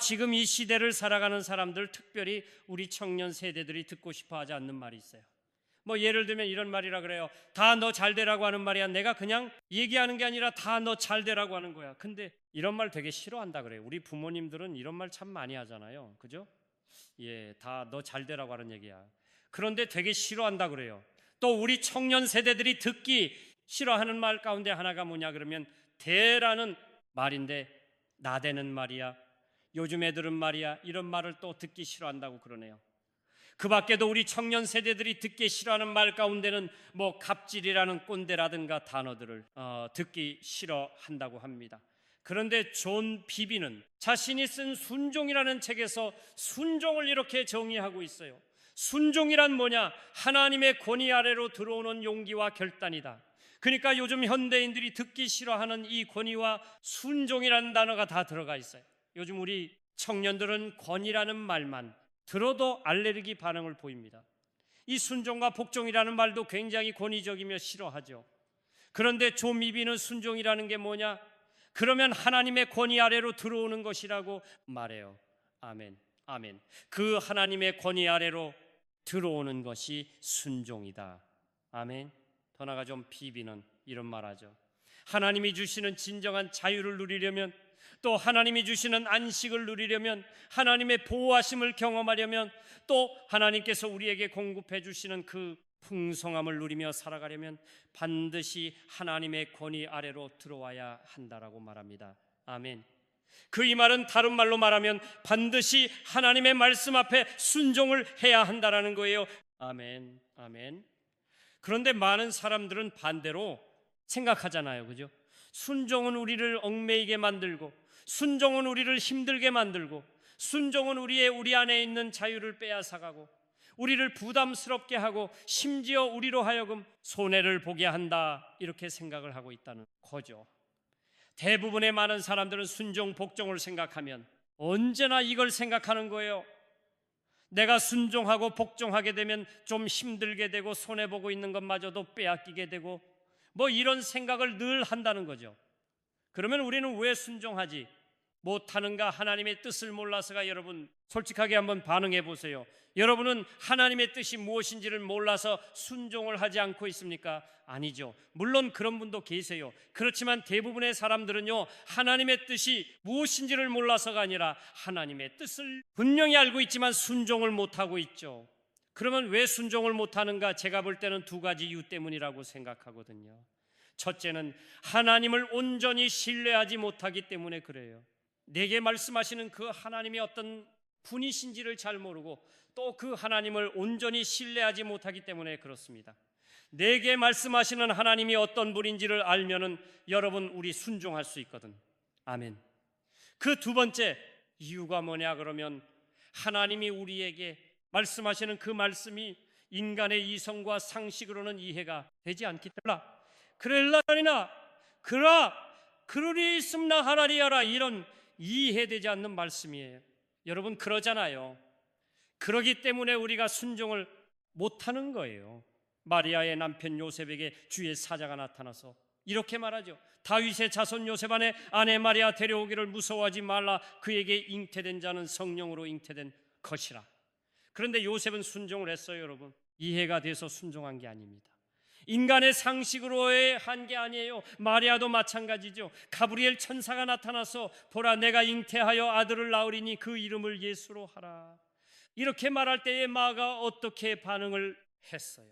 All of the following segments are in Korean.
지금 이 시대를 살아가는 사람들, 특별히 우리 청년 세대들이 듣고 싶어 하지 않는 말이 있어요. 뭐 예를 들면 이런 말이라 그래요. 다 너 잘 되라고 하는 말이야. 내가 그냥 얘기하는 게 아니라 다 너 잘 되라고 하는 거야. 근데 이런 말 되게 싫어한다 그래요. 우리 부모님들은 이런 말 참 많이 하잖아요. 그죠? 예, 다 너 잘 되라고 하는 얘기야. 그런데 되게 싫어한다 그래요. 또 우리 청년 세대들이 듣기 싫어하는 말 가운데 하나가 뭐냐 그러면 대라는 말인데, 나대는 말이야, 요즘 애들은 말이야, 이런 말을 또 듣기 싫어한다고 그러네요. 그 밖에도 우리 청년 세대들이 듣기 싫어하는 말 가운데는 뭐 갑질이라는 꼰대라든가 단어들을 듣기 싫어한다고 합니다. 그런데 존 비비는 자신이 쓴 순종이라는 책에서 순종을 이렇게 정의하고 있어요. 순종이란 뭐냐? 하나님의 권위 아래로 들어오는 용기와 결단이다. 그러니까 요즘 현대인들이 듣기 싫어하는 이 권위와 순종이라는 단어가 다 들어가 있어요. 요즘 우리 청년들은 권위라는 말만 들어도 알레르기 반응을 보입니다. 이 순종과 복종이라는 말도 굉장히 권위적이며 싫어하죠. 그런데 존 비비는 순종이라는 게 뭐냐? 그러면 하나님의 권위 아래로 들어오는 것이라고 말해요. 아멘, 아멘. 그 하나님의 권위 아래로 들어오는 것이 순종이다. 아멘. 더 나아가 좀 비비는 이런 말하죠. 하나님이 주시는 진정한 자유를 누리려면, 또 하나님이 주시는 안식을 누리려면, 하나님의 보호하심을 경험하려면, 또 하나님께서 우리에게 공급해 주시는 그 풍성함을 누리며 살아가려면 반드시 하나님의 권위 아래로 들어와야 한다라고 말합니다. 아멘. 그 이 말은 다른 말로 말하면 반드시 하나님의 말씀 앞에 순종을 해야 한다라는 거예요. 아멘, 아멘. 그런데 많은 사람들은 반대로 생각하잖아요. 그죠? 순종은 우리를 얽매이게 만들고, 순종은 우리를 힘들게 만들고, 순종은 우리 안에 있는 자유를 빼앗아가고, 우리를 부담스럽게 하고, 심지어 우리로 하여금 손해를 보게 한다, 이렇게 생각을 하고 있다는 거죠. 대부분의 많은 사람들은 순종, 복종을 생각하면 언제나 이걸 생각하는 거예요. 내가 순종하고 복종하게 되면 좀 힘들게 되고 손해보고 있는 것마저도 빼앗기게 되고, 뭐 이런 생각을 늘 한다는 거죠. 그러면 우리는 왜 순종하지 못하는가? 하나님의 뜻을 몰라서가? 여러분 솔직하게 한번 반응해 보세요. 여러분은 하나님의 뜻이 무엇인지를 몰라서 순종을 하지 않고 있습니까? 아니죠. 물론 그런 분도 계세요. 그렇지만 대부분의 사람들은요, 하나님의 뜻이 무엇인지를 몰라서가 아니라 하나님의 뜻을 분명히 알고 있지만 순종을 못하고 있죠. 그러면 왜 순종을 못하는가? 제가 볼 때는 두 가지 이유 때문이라고 생각하거든요. 첫째는 하나님을 온전히 신뢰하지 못하기 때문에 그래요. 내게 말씀하시는 그 하나님이 어떤 분이신지를 잘 모르고 또 그 하나님을 온전히 신뢰하지 못하기 때문에 그렇습니다. 내게 말씀하시는 하나님이 어떤 분인지를 알면은 여러분 우리 순종할 수 있거든. 아멘. 그 두 번째 이유가 뭐냐 그러면 하나님이 우리에게 말씀하시는 그 말씀이 인간의 이성과 상식으로는 이해가 되지 않기 때문에 그럴라니나 그라 그러리 있음나 하라리야라, 이런 이해되지 않는 말씀이에요. 여러분 그러잖아요. 그러기 때문에 우리가 순종을 못하는 거예요. 마리아의 남편 요셉에게 주의 사자가 나타나서 이렇게 말하죠. 다윗의 자손 요셉 안에 아내 마리아 데려오기를 무서워하지 말라. 그에게 잉태된 자는 성령으로 잉태된 것이라. 그런데 요셉은 순종을 했어요. 여러분 이해가 돼서 순종한 게 아닙니다. 인간의 상식으로의 한 게 아니에요. 마리아도 마찬가지죠. 가브리엘 천사가 나타나서 보라 내가 잉태하여 아들을 낳으리니 그 이름을 예수로 하라, 이렇게 말할 때에 마가 어떻게 반응을 했어요?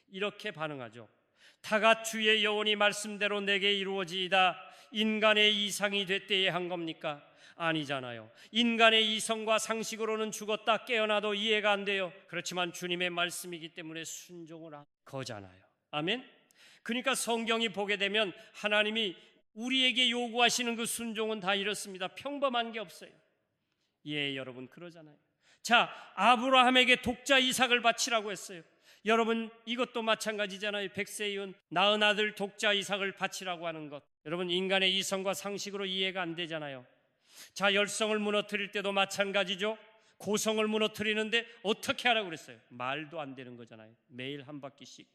이렇게 반응하죠. 다가 주의 여호와의 말씀대로 내게 이루어지이다. 인간의 이상이 됐대에 한 겁니까? 아니잖아요. 인간의 이성과 상식으로는 죽었다 깨어나도 이해가 안 돼요. 그렇지만 주님의 말씀이기 때문에 순종을 한 거잖아요. 아멘. 그러니까 성경이 보게 되면 하나님이 우리에게 요구하시는 그 순종은 다 이렇습니다. 평범한 게 없어요. 예, 여러분 그러잖아요. 자, 아브라함에게 독자 이삭을 바치라고 했어요. 여러분 이것도 마찬가지잖아요. 백세이온 낳은 아들 독자 이삭을 바치라고 하는 것, 여러분 인간의 이성과 상식으로 이해가 안 되잖아요. 자, 열성을 무너뜨릴 때도 마찬가지죠. 고성을 무너뜨리는데 어떻게 하라고 그랬어요? 말도 안 되는 거잖아요. 매일 한 바퀴씩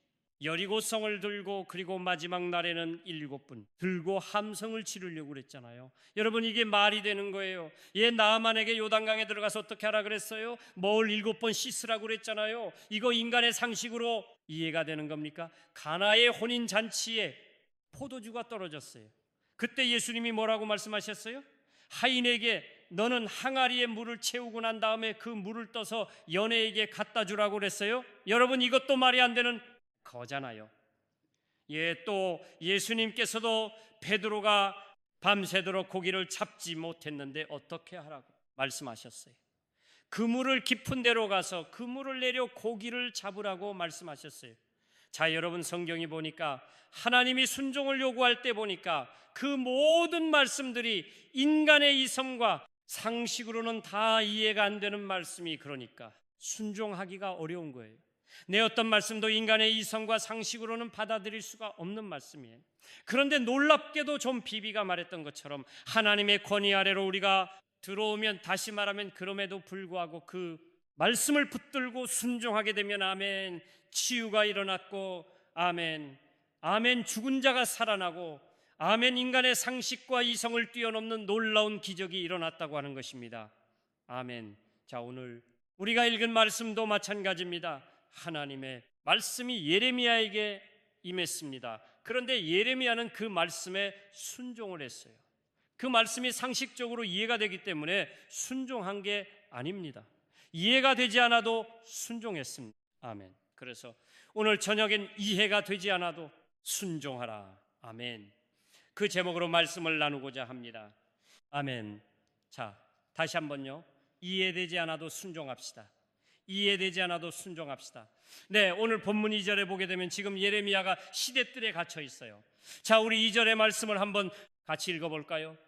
여리고성을 들고 그리고 마지막 날에는 7분 들고 함성을 지르려고 그랬잖아요. 여러분, 이게 말이 되는 거예요. 얘 나아만에게 요단강에 들어가서 어떻게 하라 그랬어요? 뭘 7번 씻으라고 그랬잖아요. 이거 인간의 상식으로 이해가 되는 겁니까? 가나의 혼인 잔치에 포도주가 떨어졌어요. 그때 예수님이 뭐라고 말씀하셨어요? 하인에게 너는 항아리에 물을 채우고 난 다음에 그 물을 떠서 연애에게 갖다 주라고 그랬어요. 여러분, 이것도 말이 안 되는 거잖아요. 또 예수님께서도 베드로가 밤새도록 고기를 잡지 못했는데 어떻게 하라고 말씀하셨어요. 그물을 깊은 데로 가서 그물을 내려 고기를 잡으라고 말씀하셨어요. 자, 여러분, 성경이 보니까 하나님이 순종을 요구할 때 보니까 그 모든 말씀들이 인간의 이성과 상식으로는 다 이해가 안 되는 말씀이, 그러니까 순종하기가 어려운 거예요. 내 어떤 말씀도 인간의 이성과 상식으로는 받아들일 수가 없는 말씀이에요. 그런데 놀랍게도 좀 비비가 말했던 것처럼 하나님의 권위 아래로 우리가 들어오면, 다시 말하면 그럼에도 불구하고 그 말씀을 붙들고 순종하게 되면 아멘, 치유가 일어났고 아멘, 아멘, 죽은 자가 살아나고 아멘, 인간의 상식과 이성을 뛰어넘는 놀라운 기적이 일어났다고 하는 것입니다. 아멘. 자, 오늘 우리가 읽은 말씀도 마찬가지입니다. 하나님의 말씀이 예레미야에게 임했습니다. 그런데 예레미야는 그 말씀에 순종을 했어요. 그 말씀이 상식적으로 이해가 되기 때문에 순종한 게 아닙니다. 이해가 되지 않아도 순종했습니다. 아멘. 그래서 오늘 저녁엔 이해가 되지 않아도 순종하라. 아멘. 그 제목으로 말씀을 나누고자 합니다. 아멘. 자, 다시 한번요. 이해되지 않아도 순종합시다. 이해되지 않아도 순종합시다. 네, 오늘 본문 2절에 보게 되면 지금 예레미야가 시대뜰에 갇혀 있어요. 자, 우리 2절의 말씀을 한번 같이 읽어볼까요?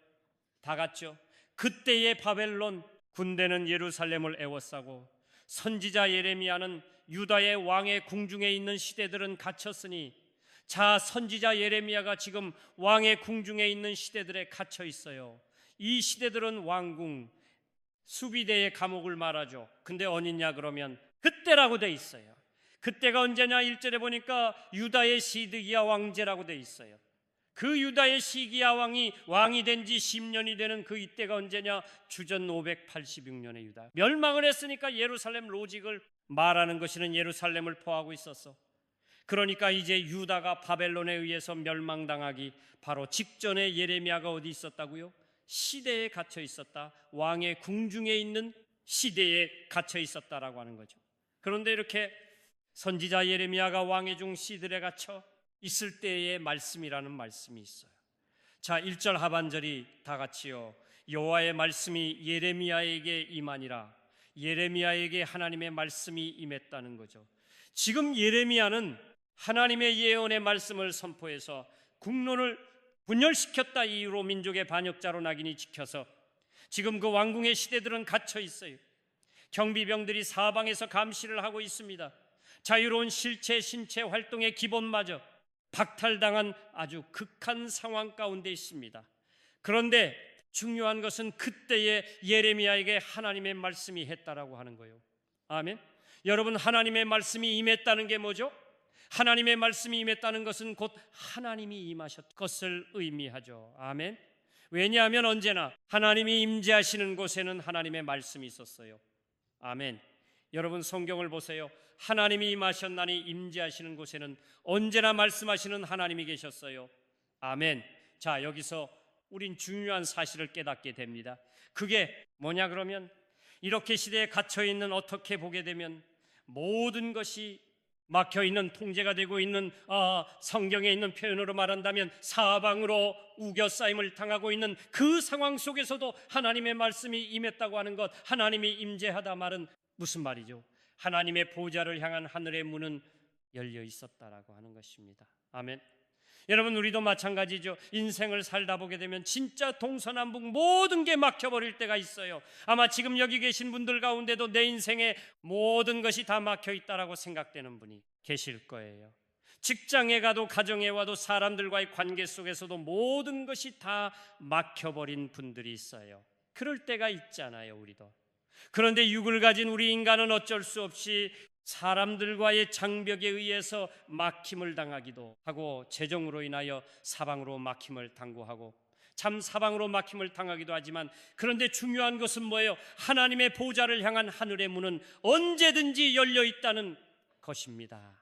다 같죠? 그때의 바벨론 군대는 예루살렘을 에워싸고 선지자 예레미야는 유다의 왕의 궁중에 있는 시대들은 갇혔으니, 자, 선지자 예레미야가 지금 왕의 궁중에 있는 시대들에 갇혀 있어요. 이 시대들은 왕궁, 수비대의 감옥을 말하죠. 근데 어디냐 그러면 그때라고 돼 있어요. 그때가 언제냐? 1절에 보니까 유다의 시드기야 왕제라고 돼 있어요. 그 유다의 시기야 왕이 된 지 10년이 되는 그 이때가 언제냐? 주전 586년에 유다 멸망을 했으니까 예루살렘 로직을 말하는 것이는 예루살렘을 포하고 있었어. 그러니까 이제 유다가 바벨론에 의해서 멸망당하기 바로 직전에 예레미야가 어디 있었다고요? 시대에 갇혀 있었다. 왕의 궁중에 있는 시대에 갇혀 있었다라고 하는 거죠. 그런데 이렇게 선지자 예레미야가 왕의 중 시들에 갇혀 있을 때의 말씀이라는 말씀이 있어요. 자, 1절 하반절이 다 같이요. 여호와의 말씀이 예레미야에게 임하니라. 예레미야에게 하나님의 말씀이 임했다는 거죠. 지금 예레미야는 하나님의 예언의 말씀을 선포해서 국론을 분열시켰다 이유로 민족의 반역자로 낙인이 찍혀서 지금 그 왕궁의 시대들은 갇혀 있어요. 경비병들이 사방에서 감시를 하고 있습니다. 자유로운 신체 활동의 기본마저 박탈당한 아주 극한 상황 가운데 있습니다. 그런데 중요한 것은 그때의 예레미야에게 하나님의 말씀이 했다라고 하는 거예요. 아멘. 여러분, 하나님의 말씀이 임했다는 게 뭐죠? 하나님의 말씀이 임했다는 것은 곧 하나님이 임하셨던 것을 의미하죠. 아멘. 왜냐하면 언제나 하나님이 임재하시는 곳에는 하나님의 말씀이 있었어요. 아멘. 여러분, 성경을 보세요. 하나님이 임하셨나니 임재하시는 곳에는 언제나 말씀하시는 하나님이 계셨어요. 아멘. 자, 여기서 우린 중요한 사실을 깨닫게 됩니다. 그게 뭐냐 그러면, 이렇게 시대에 갇혀있는, 어떻게 보게 되면 모든 것이 막혀있는, 통제가 되고 있는, 성경에 있는 표현으로 말한다면 사방으로 우겨싸임을 당하고 있는 그 상황 속에서도 하나님의 말씀이 임했다고 하는 것, 하나님이 임재하다 말은 무슨 말이죠? 하나님의 보좌를 향한 하늘의 문은 열려 있었다라고 하는 것입니다. 아멘. 여러분, 우리도 마찬가지죠. 인생을 살다 보게 되면 진짜 동서남북 모든 게 막혀버릴 때가 있어요. 아마 지금 여기 계신 분들 가운데도 내 인생에 모든 것이 다 막혀있다라고 생각되는 분이 계실 거예요. 직장에 가도 가정에 와도 사람들과의 관계 속에서도 모든 것이 다 막혀버린 분들이 있어요. 그럴 때가 있잖아요, 우리도. 그런데 육을 가진 우리 인간은 어쩔 수 없이 사람들과의 장벽에 의해서 막힘을 당하기도 하고 재정으로 인하여 사방으로 막힘을 당구하고 참 사방으로 막힘을 당하기도 하지만 그런데 중요한 것은 뭐예요? 하나님의 보좌를 향한 하늘의 문은 언제든지 열려 있다는 것입니다.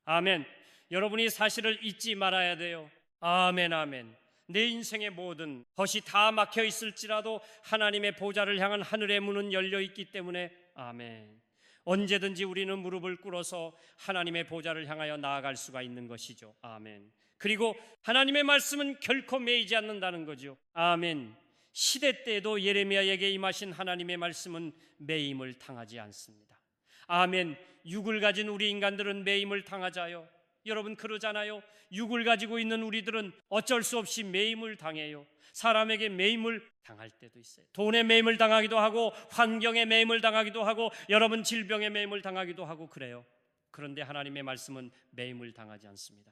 아멘. 여러분이 사실을 잊지 말아야 돼요. 아멘, 아멘. 내 인생의 모든 것이 다 막혀 있을지라도 하나님의 보좌를 향한 하늘의 문은 열려 있기 때문에 아멘. 언제든지 우리는 무릎을 꿇어서 하나님의 보좌를 향하여 나아갈 수가 있는 것이죠. 아멘. 그리고 하나님의 말씀은 결코 매이지 않는다는 거죠. 아멘. 시대 때에도 예레미야에게 임하신 하나님의 말씀은 매임을 당하지 않습니다. 아멘. 육을 가진 우리 인간들은 매임을 당하자요. 여러분 그러잖아요. 육을 가지고 있는 우리들은 어쩔 수 없이 매임을 당해요. 사람에게 매임을 당할 때도 있어요. 돈에 매임을 당하기도 하고 환경에 매임을 당하기도 하고 여러분 질병에 매임을 당하기도 하고 그래요. 그런데 하나님의 말씀은 매임을 당하지 않습니다.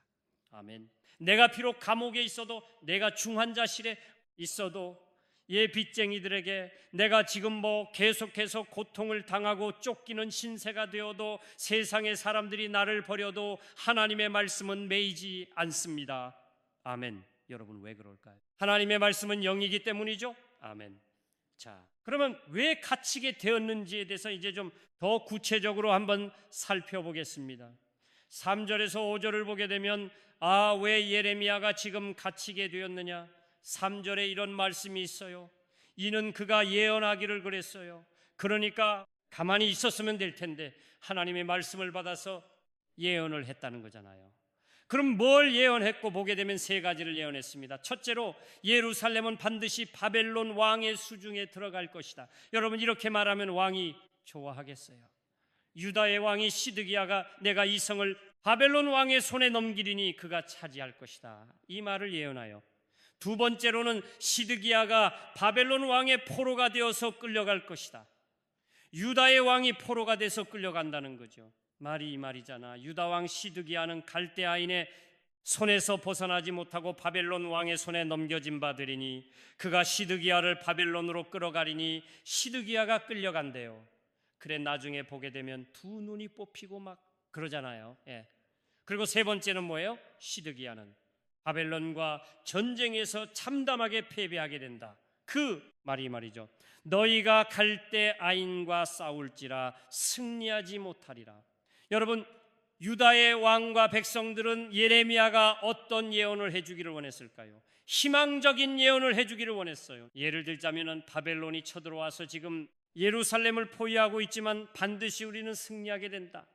아멘. 내가 비록 감옥에 있어도, 내가 중환자실에 있어도, 빚쟁이들에게 내가 지금 계속해서 고통을 당하고 쫓기는 신세가 되어도, 세상의 사람들이 나를 버려도 하나님의 말씀은 매이지 않습니다. 아멘. 여러분 왜 그럴까요? 하나님의 말씀은 영이기 때문이죠. 아멘. 자, 그러면 왜 갇히게 되었는지에 대해서 이제 좀 더 구체적으로 한번 살펴보겠습니다. 3절에서 5절을 보게 되면 왜 예레미야가 지금 갇히게 되었느냐? 3절에 이런 말씀이 있어요. 이는 그가 예언하기를 그랬어요. 그러니까 가만히 있었으면 될 텐데 하나님의 말씀을 받아서 예언을 했다는 거잖아요. 그럼 뭘 예언했고? 보게 되면 세 가지를 예언했습니다. 첫째로 예루살렘은 반드시 바벨론 왕의 수중에 들어갈 것이다. 여러분 이렇게 말하면 왕이 좋아하겠어요? 유다의 왕이 시드기야가 내가 이 성을 바벨론 왕의 손에 넘기리니 그가 차지할 것이다. 이 말을 예언하여 두 번째로는 시드기야가 바벨론 왕의 포로가 되어서 끌려갈 것이다. 유다의 왕이 포로가 돼서 끌려간다는 거죠. 말이 이 말이잖아. 유다 왕 시드기야는 갈대아인의 손에서 벗어나지 못하고 바벨론 왕의 손에 넘겨진 바 되리니 그가 시드기야를 바벨론으로 끌어가리니 시드기야가 끌려간대요. 그래 나중에 보게 되면 두 눈이 뽑히고 막 그러잖아요. 그리고 세 번째는 뭐예요? 시드기야는 바벨론과 전쟁에서 참담하게 패배하게 된다. 그 말이 말이죠. 너희가 갈대아인과 싸울지라 승리하지 못하리라. 여러분 유다의 왕과 백성들은 예레미야가 어떤 예언을 해주기를 원했을까요? 희망적인 예언을 해주기를 원했어요. 예를 들자면 바벨론이 쳐들어와서 지금 예루살렘을 포위하고 있지만 반드시 우리는 승리하게 된다.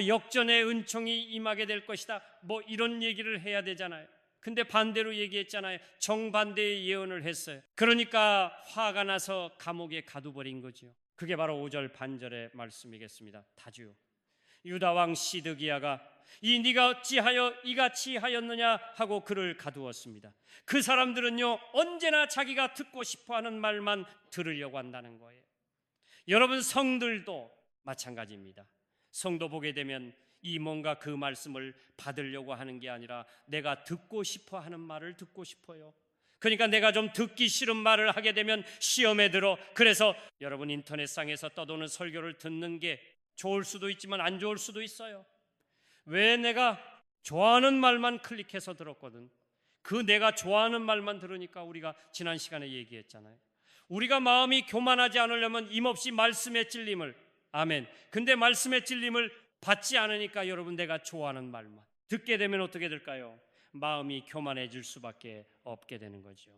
역전의 은총이 임하게 될 것이다. 이런 얘기를 해야 되잖아요. 근데 반대로 얘기했잖아요. 정반대의 예언을 했어요. 그러니까 화가 나서 감옥에 가둬버린 거죠. 그게 바로 5절 반절의 말씀이겠습니다. 다주요. 유다 왕 시드기야가 네가 어찌하여 이같이 하였느냐 하고 그를 가두었습니다. 그 사람들은요 언제나 자기가 듣고 싶어하는 말만 들으려고 한다는 거예요. 여러분 성들도 마찬가지입니다. 성도 보게 되면 뭔가 그 말씀을 받으려고 하는 게 아니라 내가 듣고 싶어 하는 말을 듣고 싶어요. 그러니까 내가 좀 듣기 싫은 말을 하게 되면 시험에 들어. 그래서 여러분 인터넷상에서 떠도는 설교를 듣는 게 좋을 수도 있지만 안 좋을 수도 있어요. 왜? 내가 좋아하는 말만 클릭해서 들었거든. 그 내가 좋아하는 말만 들으니까 우리가 지난 시간에 얘기했잖아요. 우리가 마음이 교만하지 않으려면 임없이 말씀의 찔림을, 아멘. 근데 말씀의 찔림을 받지 않으니까 여러분 내가 좋아하는 말만 듣게 되면 어떻게 될까요? 마음이 교만해질 수밖에 없게 되는 거죠.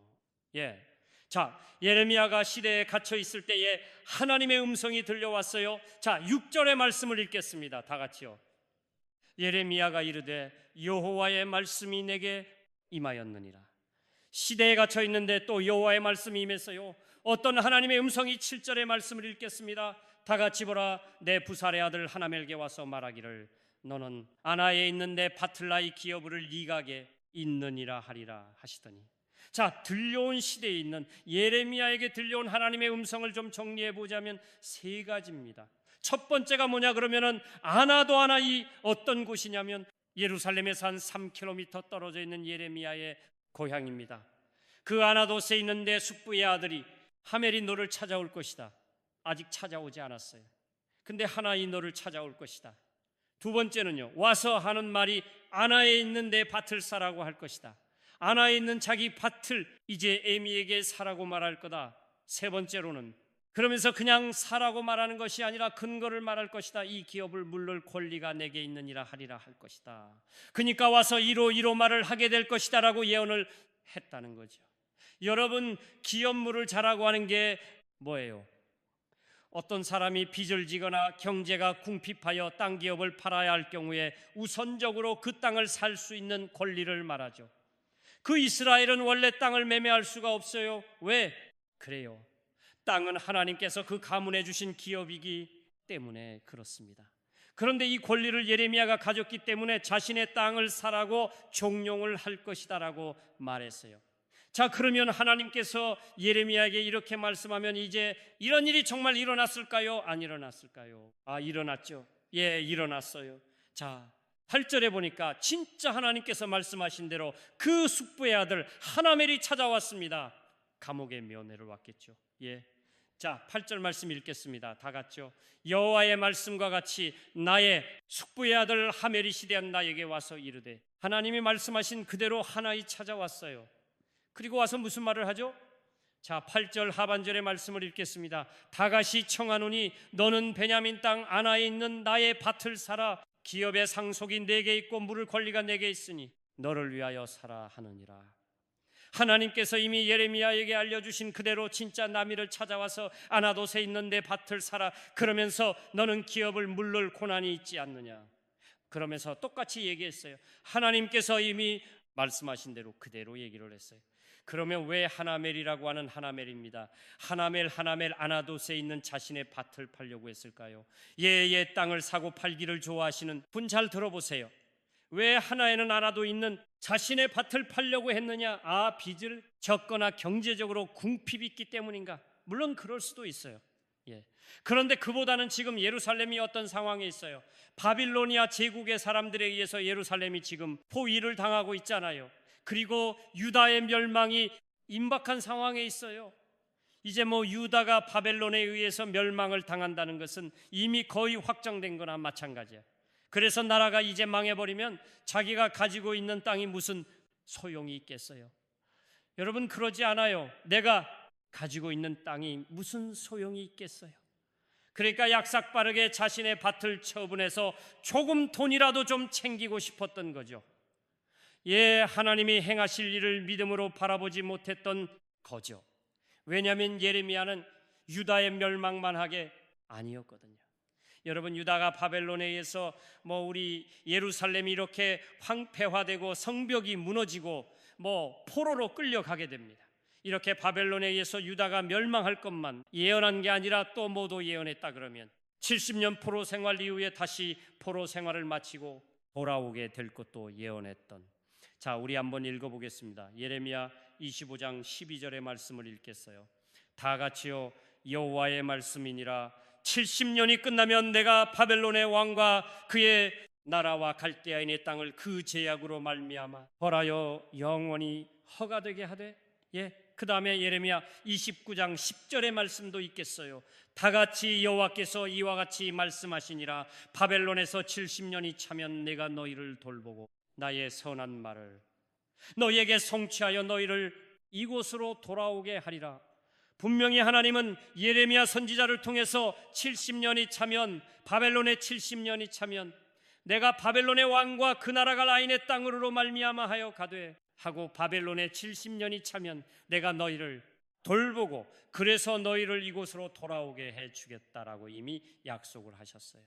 자, 예레미야가 시대에 갇혀 있을 때에 하나님의 음성이 들려왔어요. 자, 6절의 말씀을 읽겠습니다. 다 같이요. 예레미야가 이르되 여호와의 말씀이 내게 임하였느니라. 시대에 갇혀 있는데 또 여호와의 말씀이 임했어요. 어떤 하나님의 음성이 7절의 말씀을 읽겠습니다. 다 같이 보라. 내 부살의 아들 하나멜게 와서 말하기를 너는 아나에 있는 내 바틀라이 기업을 니각에 있느니라 하리라 하시더니. 자, 들려온 시대에 있는 예레미야에게 들려온 하나님의 음성을 좀 정리해 보자면 세 가지입니다. 첫 번째가 뭐냐 그러면은 아나도 아나이 어떤 곳이냐면 예루살렘에서 한 3km 떨어져 있는 예레미야의 고향입니다. 그 아나도스에 있는 내 숙부의 아들이 하멜이 너를 찾아올 것이다. 아직 찾아오지 않았어요. 근데 하나이 너를 찾아올 것이다. 두 번째는요, 와서 하는 말이 아나에 있는 내 밭을 사라고 할 것이다. 아나에 있는 자기 밭을 이제 에미에게 사라고 말할 거다. 세 번째로는 그러면서 그냥 사라고 말하는 것이 아니라 근거를 말할 것이다. 이 기업을 물릴 권리가 내게 있느니라 하리라 할 것이다. 그러니까 와서 이로 말을 하게 될 것이다 라고 예언을 했다는 거죠. 여러분, 기업물을 자라고 하는 게 뭐예요? 어떤 사람이 빚을 지거나 경제가 궁핍하여 땅 기업을 팔아야 할 경우에 우선적으로 그 땅을 살 수 있는 권리를 말하죠. 그 이스라엘은 원래 땅을 매매할 수가 없어요. 왜? 그래요. 땅은 하나님께서 그 가문해 주신 기업이기 때문에 그렇습니다. 그런데 이 권리를 예레미야가 가졌기 때문에 자신의 땅을 사라고 종용을 할 것이다라고 말했어요. 자, 그러면 하나님께서 예레미야에게 이렇게 말씀하면 이제 이런 일이 정말 일어났을까요? 안 일어났을까요? 일어났죠. 예, 일어났어요. 자, 8절에 보니까 진짜 하나님께서 말씀하신 대로 그 숙부의 아들 하나멜이 찾아왔습니다. 감옥에 면회를 왔겠죠. 예. 자, 8절 말씀 읽겠습니다. 다 같죠. 여호와의 말씀과 같이 나의 숙부의 아들 하멜이 시대한 나에게 와서 이르되, 하나님이 말씀하신 그대로 하나이 찾아왔어요. 그리고 와서 무슨 말을 하죠? 자, 8절 하반절의 말씀을 읽겠습니다. 다같이 청하노니 너는 베냐민 땅 아나에 있는 나의 밭을 사라. 기업의 상속이 내게 있고 물을 권리가 내게 있으니 너를 위하여 사라 하느니라. 하나님께서 이미 예레미야에게 알려주신 그대로 진짜 나미를 찾아와서 아나돗에 있는 내 밭을 사라. 그러면서 너는 기업을 물릴 고난이 있지 않느냐. 그러면서 똑같이 얘기했어요. 하나님께서 이미 말씀하신 대로 그대로 얘기를 했어요. 그러면 왜 하나멜이라고 하는 하나멜입니다. 하나멜 아나돗에 있는 자신의 밭을 팔려고 했을까요? 예, 땅을 사고 팔기를 좋아하시는 분 잘 들어보세요. 왜 하나에는 아나도 있는 자신의 밭을 팔려고 했느냐? 빚을 졌거나 경제적으로 궁핍이 있기 때문인가? 물론 그럴 수도 있어요. 예. 그런데 그보다는 지금 예루살렘이 어떤 상황에 있어요? 바빌로니아 제국의 사람들에 의해서 예루살렘이 지금 포위를 당하고 있잖아요. 그리고 유다의 멸망이 임박한 상황에 있어요. 이제 유다가 바벨론에 의해서 멸망을 당한다는 것은 이미 거의 확정된 거나 마찬가지야. 그래서 나라가 이제 망해버리면 자기가 가지고 있는 땅이 무슨 소용이 있겠어요? 여러분, 그러지 않아요. 내가 가지고 있는 땅이 무슨 소용이 있겠어요? 그러니까 약삭빠르게 자신의 밭을 처분해서 조금 돈이라도 좀 챙기고 싶었던 거죠. 예, 하나님이 행하실 일을 믿음으로 바라보지 못했던 거죠. 왜냐하면 예레미야는 유다의 멸망만 하게 아니었거든요. 여러분, 유다가 바벨론에 의해서 우리 예루살렘이 이렇게 황폐화되고 성벽이 무너지고 포로로 끌려가게 됩니다. 이렇게 바벨론에 의해서 유다가 멸망할 것만 예언한 게 아니라 또 뭐도 예언했다. 그러면 70년 포로 생활 이후에 다시 포로 생활을 마치고 돌아오게 될 것도 예언했던. 자, 우리 한번 읽어보겠습니다. 예레미야 25장 12절의 말씀을 읽겠어요. 다 같이요. 여호와의 말씀이니라. 70년이 끝나면 내가 바벨론의 왕과 그의 나라와 갈대아인의 땅을 그 제약으로 말미암아 벌하여 영원히 허가되게 하되. 예, 그 다음에 예레미야 29장 10절의 말씀도 있겠어요. 다같이 여호와께서 이와 같이 말씀하시니라. 바벨론에서 70년이 차면 내가 너희를 돌보고 나의 선한 말을 너희에게 성취하여 너희를 이곳으로 돌아오게 하리라. 분명히 하나님은 예레미야 선지자를 통해서 70년이 차면, 바벨론의 70년이 차면 내가 바벨론의 왕과 그 나라가 라인의 땅으로 말미암아 하여 가되 하고 바벨론의 70년이 차면 내가 너희를 돌보고 그래서 너희를 이곳으로 돌아오게 해주겠다라고 이미 약속을 하셨어요.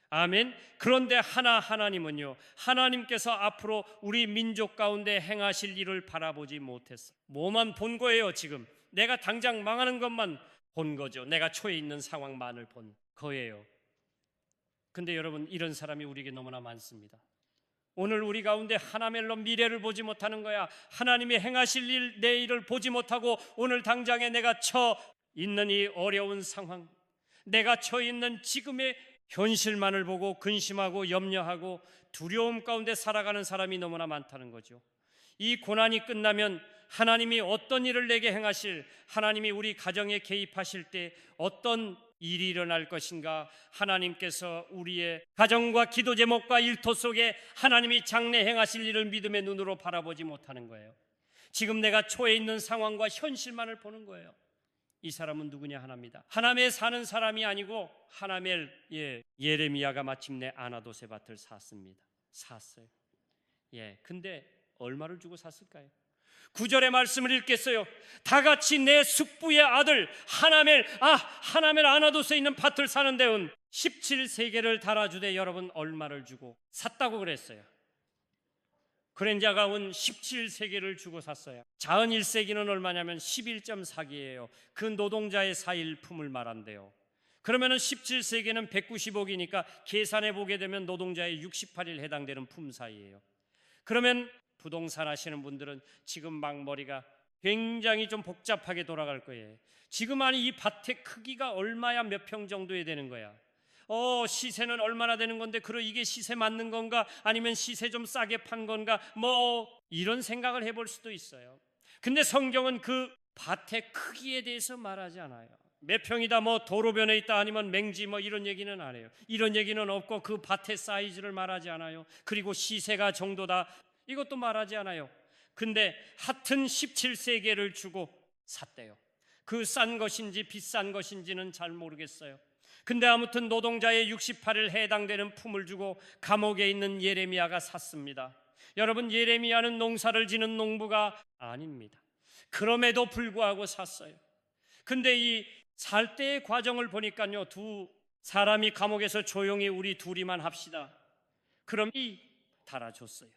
아멘. 그런데 하나님은요, 하나님께서 앞으로 우리 민족 가운데 행하실 일을 바라보지 못했어요. 뭐만 본 거예요. 지금 내가 당장 망하는 것만 본 거죠. 내가 처해 있는 상황만을 본 거예요. 근데 여러분, 이런 사람이 우리에게 너무나 많습니다. 오늘 우리 가운데 하나멜로 미래를 보지 못하는 거야. 하나님이 행하실 일, 내 일을 보지 못하고 오늘 당장에 내가 처 있는 이 어려운 상황, 내가 처 있는 지금의 현실만을 보고 근심하고 염려하고 두려움 가운데 살아가는 사람이 너무나 많다는 거죠. 이 고난이 끝나면 하나님이 어떤 일을 내게 행하실, 하나님이 우리 가정에 개입하실 때 어떤 일이 일어날 것인가? 하나님께서 우리의 가정과 기도 제목과 일터 속에 하나님이 장래 행하실 일을 믿음의 눈으로 바라보지 못하는 거예요. 지금 내가 처해 있는 상황과 현실만을 보는 거예요. 이 사람은 누구냐? 하나입니다. 하나멜 사는 사람이 아니고 하나멜, 예레미야가 마침내 아나돗의 밭을 샀어요. 근데 얼마를 주고 샀을까요? 9절의 말씀을 읽겠어요. 다 같이 내 숙부의 아들 하나멜 아나돗에 있는 밭을 사는 데는 17세겔을 달아주되 여러분 얼마를 주고 샀다고 그랬어요? 그랜자가 온 17세겔을 주고 샀어요. 자은 1세기는 얼마냐면 11.4기예요. 그 노동자의 사일품을 말한대요. 그러면은 17세기는 190억이니까 계산해 보게 되면 노동자의 68일 해당되는 품사이에요. 그러면 부동산 하시는 분들은 지금 막 머리가 굉장히 좀 복잡하게 돌아갈 거예요. 지금 아니 이 밭의 크기가 얼마야 몇 평 정도에 되는 거야? 시세는 얼마나 되는 건데 이게 시세 맞는 건가? 아니면 시세 좀 싸게 판 건가? 이런 생각을 해볼 수도 있어요. 근데 성경은 그 밭의 크기에 대해서 말하지 않아요. 몇 평이다, 도로변에 있다, 아니면 맹지 이런 얘기는 안 해요. 이런 얘기는 없고 그 밭의 사이즈를 말하지 않아요. 그리고 시세가 정도다, 이것도 말하지 않아요. 근데 하여튼 17세겔을 주고 샀대요. 그 싼 것인지 비싼 것인지는 잘 모르겠어요. 근데 아무튼 노동자의 68일 해당되는 품을 주고 감옥에 있는 예레미야가 샀습니다. 여러분, 예레미야는 농사를 지는 농부가 아닙니다. 그럼에도 불구하고 샀어요. 근데 이 살 때의 과정을 보니까요, 두 사람이 감옥에서 조용히 우리 둘이만 합시다, 그럼 달아줬어요.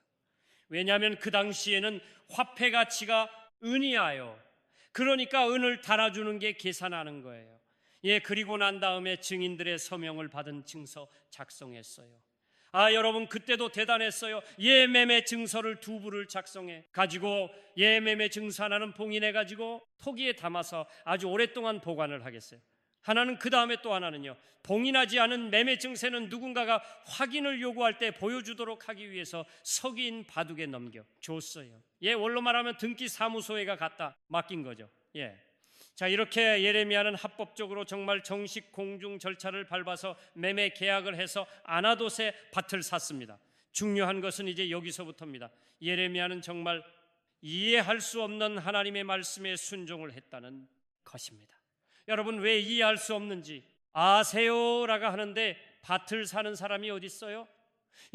왜냐하면 그 당시에는 화폐 가치가 은이야요. 그러니까 은을 달아주는 게 계산하는 거예요. 그리고 난 다음에 증인들의 서명을 받은 증서 작성했어요. 여러분, 그때도 대단했어요. 예매매 증서를 2부를 작성해 가지고 예매매 증서 하나는 봉인해 가지고 토기에 담아서 아주 오랫동안 보관을 하겠어요. 하나는 그 다음에 또 하나는요, 봉인하지 않은 매매 증서는 누군가가 확인을 요구할 때 보여주도록 하기 위해서 석인 바둑에 넘겨줬어요. 원로 말하면 등기 사무소에가 갖다 맡긴 거죠. 자, 이렇게 예레미야는 합법적으로 정말 정식 공중 절차를 밟아서 매매 계약을 해서 아나돗의 밭을 샀습니다. 중요한 것은 이제 여기서부터입니다. 예레미야는 정말 이해할 수 없는 하나님의 말씀에 순종을 했다는 것입니다. 여러분, 왜 이해할 수 없는지 아세요라고 하는데 밭을 사는 사람이 어디 있어요?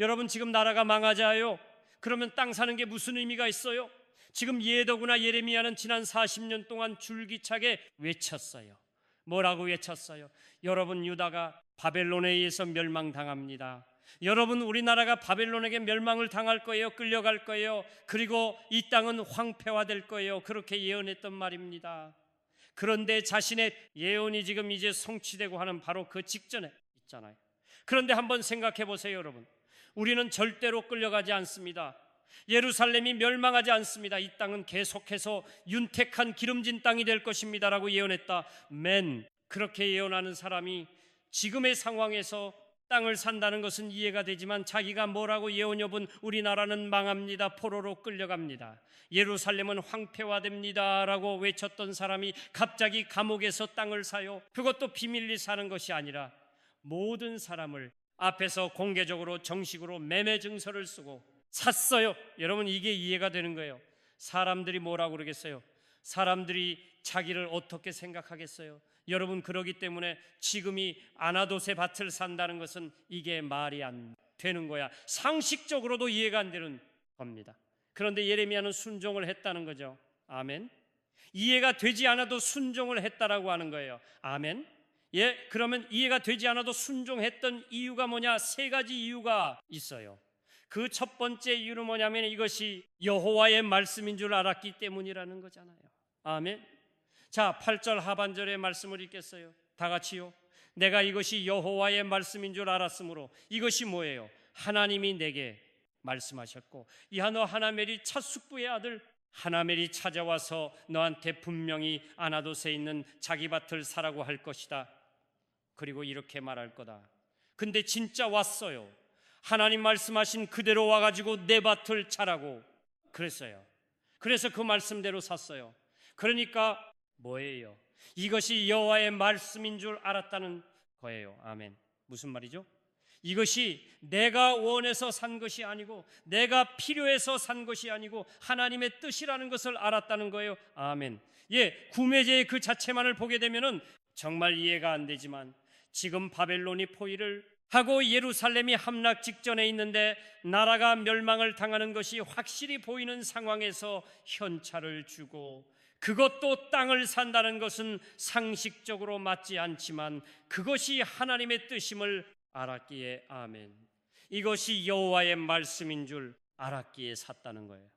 여러분, 지금 나라가 망하자요, 그러면 땅 사는 게 무슨 의미가 있어요? 지금 더구나 예레미야는 지난 40년 동안 줄기차게 외쳤어요. 뭐라고 외쳤어요? 여러분, 유다가 바벨론에 의해서 멸망당합니다. 여러분, 우리나라가 바벨론에게 멸망을 당할 거예요. 끌려갈 거예요. 그리고 이 땅은 황폐화될 거예요. 그렇게 예언했던 말입니다. 그런데 자신의 예언이 지금 이제 성취되고 하는 바로 그 직전에 있잖아요. 그런데 한번 생각해 보세요, 여러분. 우리는 절대로 끌려가지 않습니다. 예루살렘이 멸망하지 않습니다. 이 땅은 계속해서 윤택한 기름진 땅이 될 것입니다라고 예언했다. 그렇게 예언하는 사람이 지금의 상황에서 땅을 산다는 것은 이해가 되지만 자기가 뭐라고 예언해본 우리나라는 망합니다, 포로로 끌려갑니다, 예루살렘은 황폐화됩니다 라고 외쳤던 사람이 갑자기 감옥에서 땅을 사요? 그것도 비밀리 사는 것이 아니라 모든 사람을 앞에서 공개적으로 정식으로 매매 증서를 쓰고 샀어요. 여러분, 이게 이해가 되는 거예요. 사람들이 뭐라고 그러겠어요? 사람들이 자기를 어떻게 생각하겠어요? 여러분, 그러기 때문에 지금이 아나돗의 밭을 산다는 것은 이게 말이 안 되는 거야. 상식적으로도 이해가 안 되는 겁니다. 그런데 예레미야는 순종을 했다는 거죠. 아멘. 이해가 되지 않아도 순종을 했다라고 하는 거예요. 아멘. 그러면 이해가 되지 않아도 순종했던 이유가 뭐냐? 3가지 이유가 있어요. 그 첫 번째 이유는 뭐냐면 이것이 여호와의 말씀인 줄 알았기 때문이라는 거잖아요. 아멘. 자, 8절 하반절의 말씀을 읽겠어요. 다 같이요. 내가 이것이 여호와의 말씀인 줄 알았으므로. 이것이 뭐예요? 하나님이 내게 말씀하셨고, 너 하나멜이 찻숙부의 아들 하나멜이 찾아와서 너한테 분명히 아나돗에 있는 자기 밭을 사라고 할 것이다. 그리고 이렇게 말할 거다. 근데 진짜 왔어요. 하나님 말씀하신 그대로 와가지고 내 밭을 차라고 그랬어요. 그래서 그 말씀대로 샀어요. 그러니까 뭐예요? 이것이 여호와의 말씀인 줄 알았다는 거예요. 아멘. 무슨 말이죠? 이것이 내가 원해서 산 것이 아니고 내가 필요해서 산 것이 아니고 하나님의 뜻이라는 것을 알았다는 거예요. 아멘. 구매제의 그 자체만을 보게 되면은 정말 이해가 안 되지만 지금 바벨론이 포위를 하고 예루살렘이 함락 직전에 있는데 나라가 멸망을 당하는 것이 확실히 보이는 상황에서 현찰을 주고 그것도 땅을 산다는 것은 상식적으로 맞지 않지만 그것이 하나님의 뜻임을 알았기에 아멘. 이것이 여호와의 말씀인 줄 알았기에 샀다는 거예요.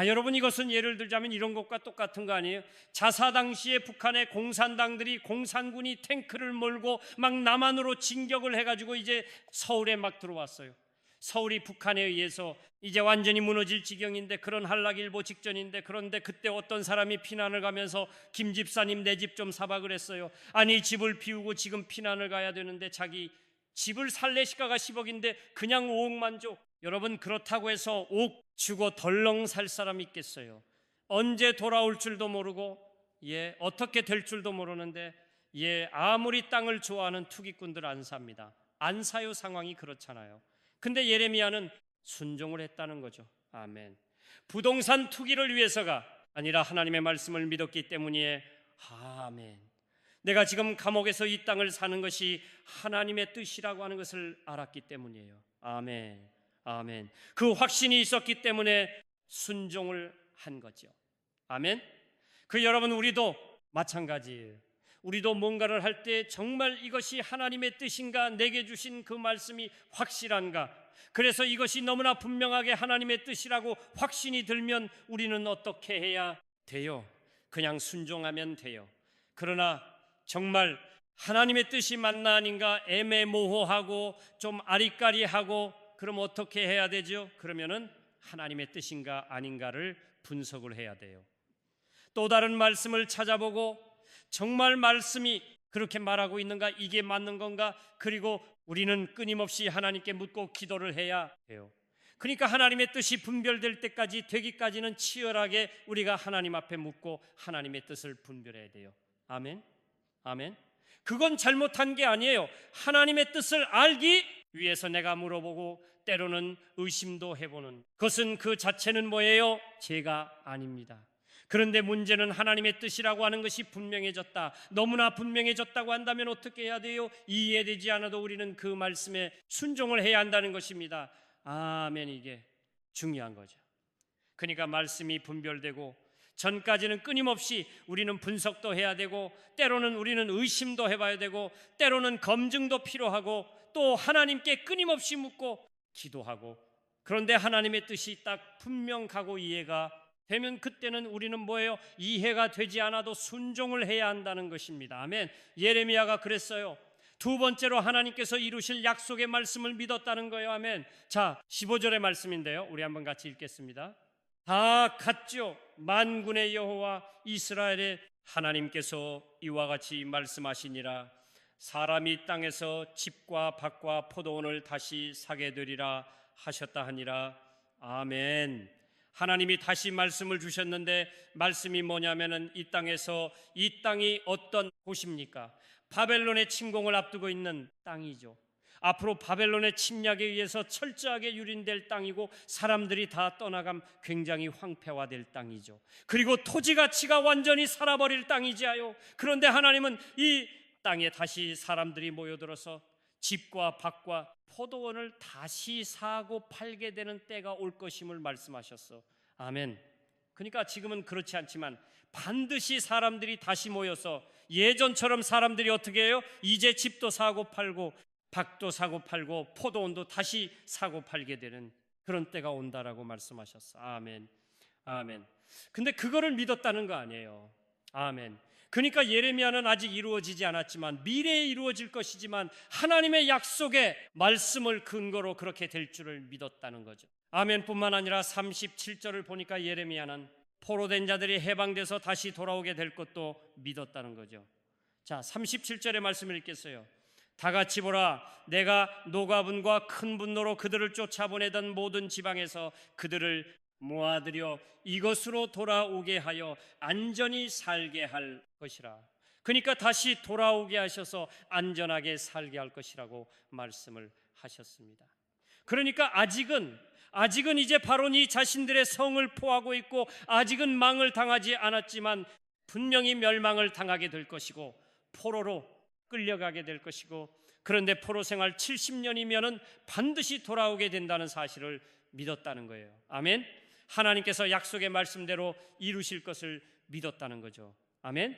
여러분, 이것은 예를 들자면 이런 것과 똑같은 거 아니에요? 자사 당시에 북한의 공산당들이 공산군이 탱크를 몰고 막 남한으로 진격을 해가지고 이제 서울에 막 들어왔어요. 서울이 북한에 의해서 이제 완전히 무너질 지경인데 그런 한락일보 직전인데 그런데 그때 어떤 사람이 피난을 가면서 김 집사님 내 집 좀 사봐 그랬어요. 아니 집을 비우고 지금 피난을 가야 되는데 자기 집을 살래 시가가 10억인데 그냥 5억만 줘. 여러분, 그렇다고 해서 5억 주고 덜렁 살 사람 있겠어요? 언제 돌아올 줄도 모르고 어떻게 될 줄도 모르는데 아무리 땅을 좋아하는 투기꾼들 안 삽니다. 안 사요. 상황이 그렇잖아요. 근데 예레미야는 순종을 했다는 거죠. 아멘. 부동산 투기를 위해서가 아니라 하나님의 말씀을 믿었기 때문이에요. 아멘. 내가 지금 감옥에서 이 땅을 사는 것이 하나님의 뜻이라고 하는 것을 알았기 때문이에요. 아멘. 아멘. 그 확신이 있었기 때문에 순종을 한 거죠. 아멘. 여러분, 우리도 마찬가지예요. 우리도 뭔가를 할 때 정말 이것이 하나님의 뜻인가, 내게 주신 그 말씀이 확실한가, 그래서 이것이 너무나 분명하게 하나님의 뜻이라고 확신이 들면 우리는 어떻게 해야 돼요? 그냥 순종하면 돼요. 그러나 정말 하나님의 뜻이 맞나 아닌가 애매모호하고 좀 아리까리하고 그럼 어떻게 해야 되죠? 그러면은 하나님의 뜻인가 아닌가를 분석을 해야 돼요. 또 다른 말씀을 찾아보고 정말 말씀이 그렇게 말하고 있는가, 이게 맞는 건가, 그리고 우리는 끊임없이 하나님께 묻고 기도를 해야 해요. 그러니까 하나님의 뜻이 분별될 때까지 되기까지는 치열하게 우리가 하나님 앞에 묻고 하나님의 뜻을 분별해야 돼요. 아멘. 아멘. 그건 잘못한 게 아니에요. 하나님의 뜻을 알기 위해서 내가 물어보고 때로는 의심도 해보는 그것은 그 자체는 뭐예요? 죄가 아닙니다. 그런데 문제는 하나님의 뜻이라고 하는 것이 분명해졌다. 너무나 분명해졌다고 한다면 어떻게 해야 돼요? 이해되지 않아도 우리는 그 말씀에 순종을 해야 한다는 것입니다. 아멘. 이게 중요한 거죠. 그러니까 말씀이 분별되고 전까지는 끊임없이 우리는 분석도 해야 되고 때로는 우리는 의심도 해봐야 되고 때로는 검증도 필요하고 또 하나님께 끊임없이 묻고 기도하고, 그런데 하나님의 뜻이 딱 분명하고 이해가 되면 그때는 우리는 뭐예요? 이해가 되지 않아도 순종을 해야 한다는 것입니다. 아멘. 예레미야가 그랬어요. 두 번째로 하나님께서 이루실 약속의 말씀을 믿었다는 거예요. 아멘. 자, 15절의 말씀인데요, 우리 한번 같이 읽겠습니다. 다 같죠. 만군의 여호와 이스라엘의 하나님께서 이와 같이 말씀하시니라. 사람이 땅에서 집과 밭과 포도원을 다시 사게 되리라 하셨다 하니라. 아멘. 하나님이 다시 말씀을 주셨는데 말씀이 뭐냐면은 이 땅이 어떤 곳입니까? 바벨론의 침공을 앞두고 있는 땅이죠. 앞으로 바벨론의 침략에 의해서 철저하게 유린될 땅이고 사람들이 다 떠나감 굉장히 황폐화될 땅이죠. 그리고 토지 가치가 완전히 살아버릴 땅이지요. 그런데 하나님은 이 땅에 다시 사람들이 모여들어서 집과 밭과 포도원을 다시 사고 팔게 되는 때가 올 것임을 말씀하셨어. 아멘. 그러니까 지금은 그렇지 않지만 반드시 사람들이 다시 모여서 예전처럼 사람들이 어떻게 해요? 이제 집도 사고 팔고 밭도 사고 팔고 포도원도 다시 사고 팔게 되는 그런 때가 온다라고 말씀하셨어. 아멘. 아멘. 근데 그거를 믿었다는 거 아니에요. 아멘. 그러니까 예레미야는 아직 이루어지지 않았지만 미래에 이루어질 것이지만 하나님의 약속의 말씀을 근거로 그렇게 될 줄을 믿었다는 거죠. 아멘뿐만 아니라 37절을 보니까 예레미야는 포로된 자들이 해방돼서 다시 돌아오게 될 것도 믿었다는 거죠. 자, 37절의 말씀을 읽겠어요. 다 같이 보라. 내가 노가분과 큰 분노로 그들을 쫓아보내던 모든 지방에서 그들을 모아들여 이것으로 돌아오게 하여 안전히 살게 할 것이라. 그러니까 다시 돌아오게 하셔서 안전하게 살게 할 것이라고 말씀을 하셨습니다. 그러니까 아직은 이제 바로니 자신들의 성을 포하고 있고 아직은 망을 당하지 않았지만 분명히 멸망을 당하게 될 것이고 포로로 끌려가게 될 것이고, 그런데 포로 생활 70년이면은 반드시 돌아오게 된다는 사실을 믿었다는 거예요. 아멘. 하나님께서 약속의 말씀대로 이루실 것을 믿었다는 거죠. 아멘.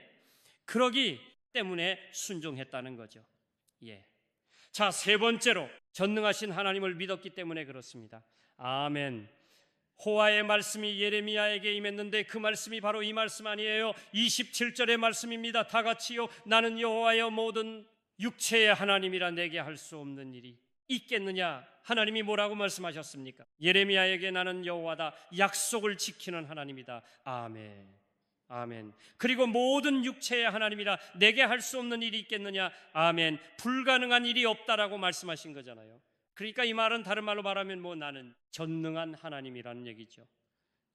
그러기 때문에 순종했다는 거죠. 예. 자, 세 번째로 전능하신 하나님을 믿었기 때문에 그렇습니다. 아멘. 호와의 말씀이 예레미야에게 임했는데 그 말씀이 바로 이 말씀 아니에요. 27절의 말씀입니다. 다 같이요. 나는 여호와여 모든 육체의 하나님이라 내게 할 수 없는 일이 있겠느냐. 하나님이 뭐라고 말씀하셨습니까? 예레미야에게 나는 여호와다, 약속을 지키는 하나님이다. 아멘. 아멘. 그리고 모든 육체의 하나님이라 내게 할 수 없는 일이 있겠느냐. 아멘. 불가능한 일이 없다라고 말씀하신 거잖아요. 그러니까 이 말은 다른 말로 말하면 나는 전능한 하나님이라는 얘기죠.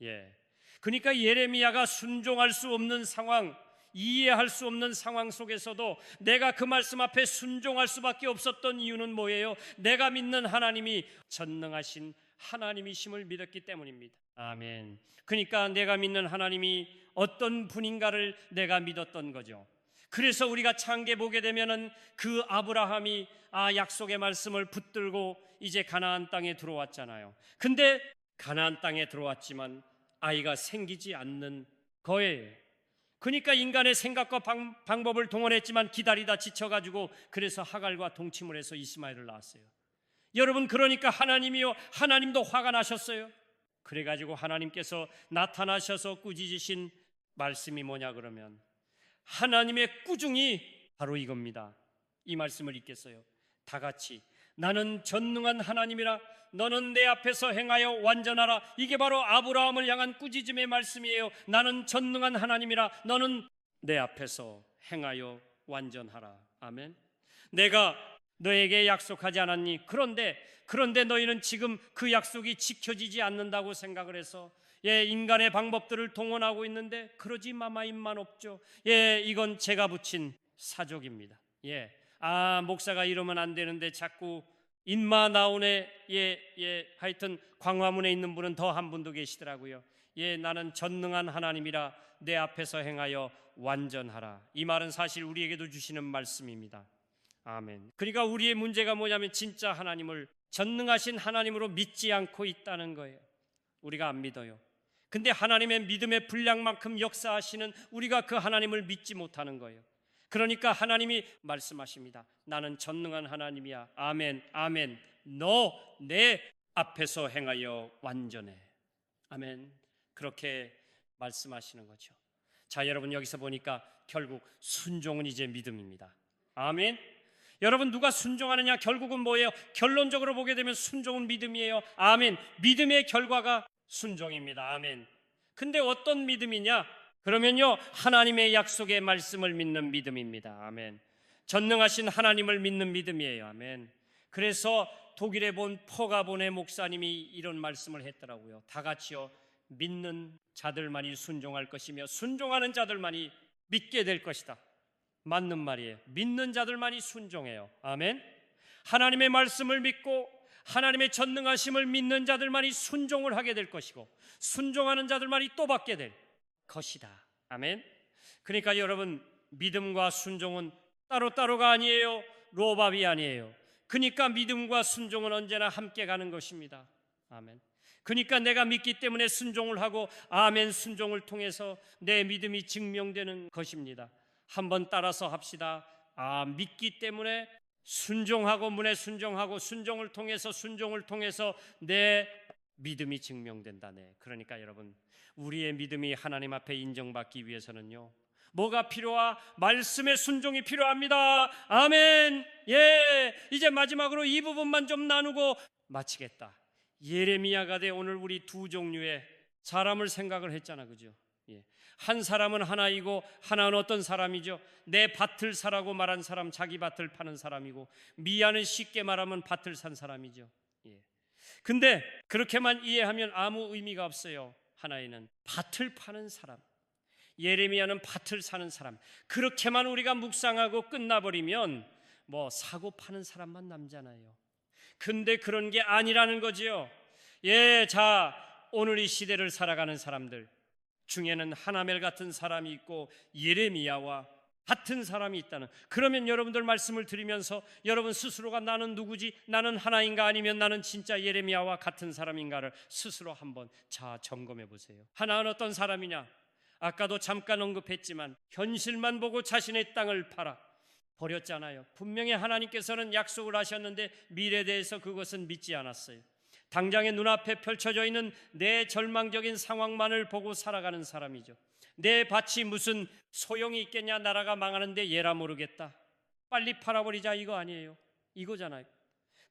예. 그러니까 예레미야가 순종할 수 없는 상황, 이해할 수 없는 상황 속에서도 내가 그 말씀 앞에 순종할 수밖에 없었던 이유는 뭐예요? 내가 믿는 하나님이 전능하신 하나님이심을 믿었기 때문입니다. 아멘. 그러니까 내가 믿는 하나님이 어떤 분인가를 내가 믿었던 거죠. 그래서 우리가 창계 보게 되면은 그 아브라함이 약속의 말씀을 붙들고 이제 가나안 땅에 들어왔잖아요. 근데 가나안 땅에 들어왔지만 아이가 생기지 않는 거예요. 그러니까 인간의 생각과 방법을 동원했지만 기다리다 지쳐가지고 그래서 하갈과 동침을 해서 이스마엘을 낳았어요. 여러분, 그러니까 하나님도 화가 나셨어요. 그래가지고 하나님께서 나타나셔서 꾸짖으신 말씀이 뭐냐 그러면 하나님의 꾸중이 바로 이겁니다. 이 말씀을 읽겠어요. 다 같이. 나는 전능한 하나님이라 너는 내 앞에서 행하여 완전하라. 이게 바로 아브라함을 향한 꾸짖음의 말씀이에요. 나는 전능한 하나님이라 너는 내 앞에서 행하여 완전하라. 아멘. 내가 너에게 약속하지 않았니? 그런데 너희는 지금 그 약속이 지켜지지 않는다고 생각을 해서 인간의 방법들을 동원하고 있는데 그러지 마마임만 없죠. 이건 제가 붙인 사족입니다. 목사가 이러면 안 되는데 자꾸 인마 나오네. 하여튼 광화문에 있는 분은 더 한 분도 계시더라고요. 나는 전능한 하나님이라 내 앞에서 행하여 완전하라. 이 말은 사실 우리에게도 주시는 말씀입니다. 아멘. 그러니까 우리의 문제가 뭐냐면 진짜 하나님을 전능하신 하나님으로 믿지 않고 있다는 거예요. 우리가 안 믿어요. 근데 하나님의 믿음의 분량만큼 역사하시는 우리가 그 하나님을 믿지 못하는 거예요. 그러니까 하나님이 말씀하십니다. 나는 전능한 하나님이야. 아멘. 아멘. 너 내 앞에서 행하여 완전해. 아멘. 그렇게 말씀하시는 거죠. 자, 여러분, 여기서 보니까 결국 순종은 이제 믿음입니다. 아멘. 여러분, 누가 순종하느냐? 결국은 뭐예요? 결론적으로 보게 되면 순종은 믿음이에요. 아멘. 믿음의 결과가 순종입니다. 아멘. 근데 어떤 믿음이냐? 그러면요, 하나님의 약속의 말씀을 믿는 믿음입니다. 아멘. 전능하신 하나님을 믿는 믿음이에요. 아멘. 그래서 독일에 본 퍼가본의 목사님이 이런 말씀을 했더라고요. 다 같이요. 믿는 자들만이 순종할 것이며 순종하는 자들만이 믿게 될 것이다. 맞는 말이에요. 믿는 자들만이 순종해요. 아멘. 하나님의 말씀을 믿고 하나님의 전능하심을 믿는 자들만이 순종을 하게 될 것이고 순종하는 자들만이 또 받게 될 것이다. 아멘. 그러니까 여러분, 믿음과 순종은 따로따로가 아니에요. 로밥이 아니에요. 그러니까 믿음과 순종은 언제나 함께 가는 것입니다. 아멘. 그러니까 내가 믿기 때문에 순종을 하고 아멘 순종을 통해서 내 믿음이 증명되는 것입니다. 한번 따라서 합시다. 믿기 때문에 순종하고 문에 순종하고 순종을 통해서 내 믿음이 증명된다네. 그러니까 여러분, 우리의 믿음이 하나님 앞에 인정받기 위해서는요, 뭐가 필요하? 말씀의 순종이 필요합니다. 아멘. 이제 마지막으로 이 부분만 좀 나누고 마치겠다. 예레미야가 돼 오늘 우리 두 종류의 사람을 생각을 했잖아, 그죠? 한 사람은 하나이고 하나는 어떤 사람이죠? 내 밭을 사라고 말한 사람, 자기 밭을 파는 사람이고, 미아는 쉽게 말하면 밭을 산 사람이죠. 근데 그렇게만 이해하면 아무 의미가 없어요. 하나에는 밭을 파는 사람, 예레미야는 밭을 사는 사람, 그렇게만 우리가 묵상하고 끝나버리면 뭐 사고 파는 사람만 남잖아요. 근데 그런 게 아니라는 거지요. 자, 오늘 이 시대를 살아가는 사람들 중에는 하나멜 같은 사람이 있고 예레미야와 같은 사람이 있다는, 그러면 여러분들 말씀을 드리면서 여러분 스스로가 나는 누구지? 나는 하나인가? 아니면 나는 진짜 예레미야와 같은 사람인가를 스스로 한번 점검해 보세요. 하나는 어떤 사람이냐? 아까도 잠깐 언급했지만 현실만 보고 자신의 땅을 버렸잖아요. 분명히 하나님께서는 약속을 하셨는데 미래에 대해서 그것은 믿지 않았어요. 당장의 눈앞에 펼쳐져 있는 내 절망적인 상황만을 보고 살아가는 사람이죠. 내 밭이 무슨 소용이 있겠냐, 나라가 망하는데 얘라 모르겠다, 빨리 팔아버리자, 이거 아니에요. 이거잖아요.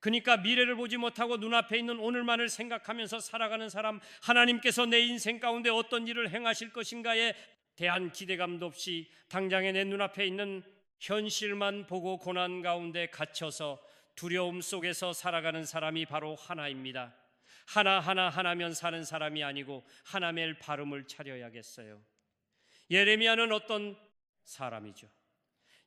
그러니까 미래를 보지 못하고 눈앞에 있는 오늘만을 생각하면서 살아가는 사람, 하나님께서 내 인생 가운데 어떤 일을 행하실 것인가에 대한 기대감도 없이 당장에 내 눈앞에 있는 현실만 보고 고난 가운데 갇혀서 두려움 속에서 살아가는 사람이 바로 하나입니다. 하나면 사는 사람이 아니고 하나멜 발음을 차려야겠어요. 예레미야는 어떤 사람이죠?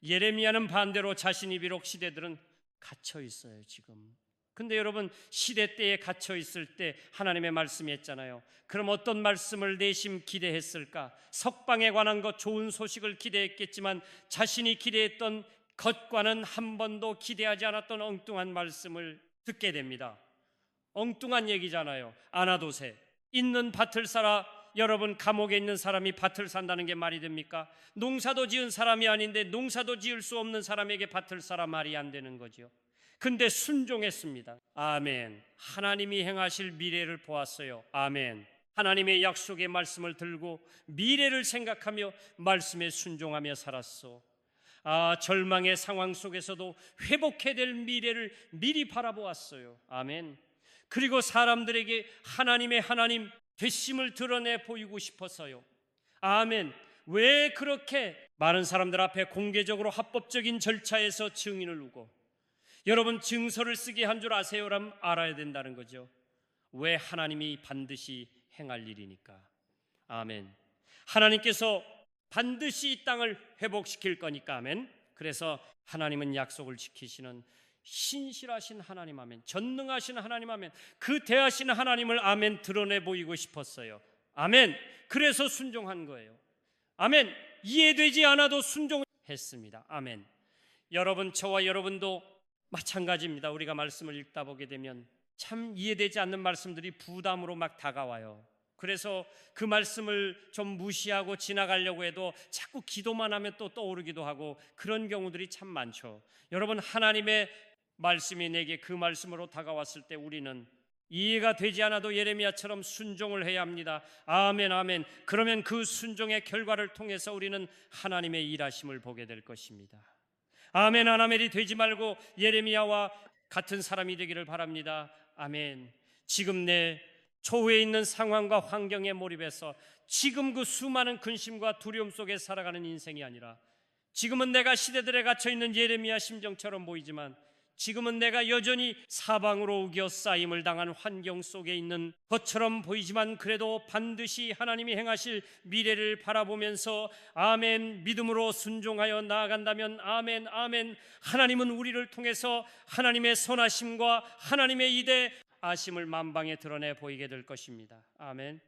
예레미야는 반대로 자신이 비록 시대들은 갇혀 있어요 지금. 근데 여러분, 시대 때에 갇혀 있을 때 하나님의 말씀이 했잖아요. 그럼 어떤 말씀을 내심 기대했을까? 석방에 관한 것, 좋은 소식을 기대했겠지만 자신이 기대했던 것과는 한 번도 기대하지 않았던 엉뚱한 말씀을 듣게 됩니다. 엉뚱한 얘기잖아요. 아나도세, 있는 밭을 사라. 여러분, 감옥에 있는 사람이 밭을 산다는 게 말이 됩니까? 농사도 지은 사람이 아닌데 농사도 지을 수 없는 사람에게 밭을 사라, 말이 안 되는 거죠. 근데 순종했습니다. 아멘. 하나님이 행하실 미래를 보았어요. 아멘. 하나님의 약속의 말씀을 들고 미래를 생각하며 말씀에 순종하며 살았어. 절망의 상황 속에서도 회복해야 될 미래를 미리 바라보았어요. 아멘. 그리고 사람들에게 하나님 되심을 드러내 보이고 싶어서요. 아멘. 왜 그렇게 많은 사람들 앞에 공개적으로 합법적인 절차에서 증인을 두고 여러분 증서를 쓰게 한 줄 아세요라면 알아야 된다는 거죠. 왜? 하나님이 반드시 행할 일이니까. 아멘. 하나님께서 반드시 이 땅을 회복시킬 거니까. 아멘. 그래서 하나님은 약속을 지키시는 신실하신 하나님, 아멘. 전능하신 하나님, 아멘. 그 대하신 하나님을, 아멘, 드러내 보이고 싶었어요. 아멘. 그래서 순종한 거예요. 아멘. 이해되지 않아도 순종했습니다. 아멘. 여러분, 저와 여러분도 마찬가지입니다. 우리가 말씀을 읽다 보게 되면 참 이해되지 않는 말씀들이 부담으로 막 다가와요. 그래서 그 말씀을 좀 무시하고 지나가려고 해도 자꾸 기도만 하면 또 떠오르기도 하고 그런 경우들이 참 많죠. 여러분, 하나님의 말씀이 내게 그 말씀으로 다가왔을 때 우리는 이해가 되지 않아도 예레미야처럼 순종을 해야 합니다. 아멘, 아멘. 그러면 그 순종의 결과를 통해서 우리는 하나님의 일하심을 보게 될 것입니다. 아멘. 아나멜이 되지 말고 예레미야와 같은 사람이 되기를 바랍니다. 아멘. 지금 내 초회에 있는 상황과 환경에 몰입해서 지금 그 수많은 근심과 두려움 속에 살아가는 인생이 아니라, 지금은 내가 시대들에 갇혀있는 예레미야 심정처럼 보이지만 지금은 내가 여전히 사방으로 우겨 쌓임을 당한 환경 속에 있는 것처럼 보이지만 그래도 반드시 하나님이 행하실 미래를 바라보면서 아멘, 믿음으로 순종하여 나아간다면 아멘, 아멘, 하나님은 우리를 통해서 하나님의 선하심과 하나님의 이대 아심을 만방에 드러내 보이게 될 것입니다. 아멘.